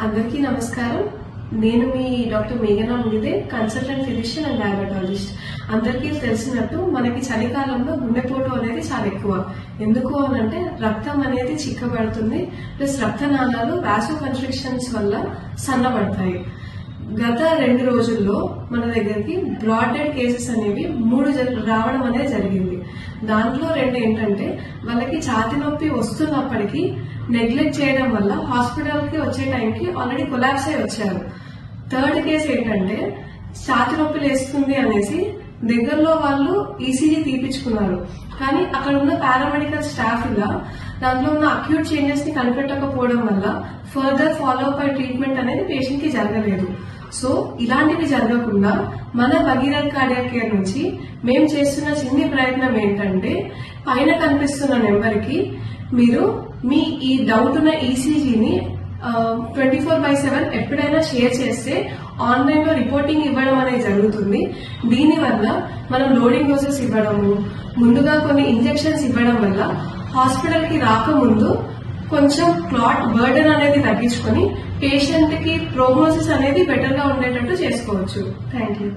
అందరికీ నమస్కారం. నేను మీ డాక్టర్ మేఘనా ముగిదే, కన్సల్టెంట్ ఫిజిషియన్ అండ్ డయాబెటాలజిస్ట్. అందరికీ తెలిసినట్టు మనకి చలికాలంలో గుండెపోటు అనేది చాలా ఎక్కువ. ఎందుకు అనంటే రక్తం అనేది చిక్కబడుతుంది, ప్లస్ రక్తనాళాలు వాసో కన్స్ట్రిక్షన్స్ వల్ల సన్నబడతాయి. గత 2 రోజుల్లో మన దగ్గరికి బ్రాడ్ డెడ్ కేసెస్ అనేవి 3 రావడం అనేది జరిగింది. దాంట్లో 2 ఏంటంటే వాళ్ళకి ఛాతీ నొప్పి వస్తున్నప్పటికీ నెగ్లెక్ట్ చేయడం వల్ల హాస్పిటల్కి వచ్చే టైంకి ఆల్రెడీ కొలాప్స్ అయి వచ్చారు. 3rd కేసు ఏంటంటే ఛాతీ నొప్పి లేస్తుంది అనేసి దగ్గరలో వాళ్ళు ఈసీజీ తీపించుకున్నారు, కానీ అక్కడ ఉన్న పారామెడికల్ స్టాఫ్ ఇలా దాంట్లో ఉన్న అక్యూట్ చేంజెస్ ని కనిపెట్టకపోవడం వల్ల further follow up and treatment అనేది పేషెంట్ కి జరగలేదు. సో ఇలాంటివి జరగకుండా మన భగీరథ్ కార్డియాక్ కేర్ నుంచి మేము చేస్తున్న చిన్ని ప్రయత్నం ఏంటంటే పైన కనిపిస్తున్న నెంబర్ కి మీరు మీ ఈ డౌట్ ఉన్న ఈసీజీని 24/7 ఎప్పుడైనా షేర్ చేస్తే ఆన్లైన్ లో రిపోర్టింగ్ ఇవ్వడం అనేది జరుగుతుంది. దీనివల్ల మనం లోడింగ్ డోసెస్ ఇవ్వడము, ముందుగా కొన్ని ఇంజెక్షన్స్ ఇవ్వడం వల్ల హాస్పిటల్ కి రాకముందు కొంచెం క్లాట్ బర్డెన్ అనేది తగ్గించుకొని పేషెంట్ కి ప్రోగ్నోసిస్ అనేది బెటర్ గా ఉండేటట్టు చేసుకోవచ్చు. Thank you.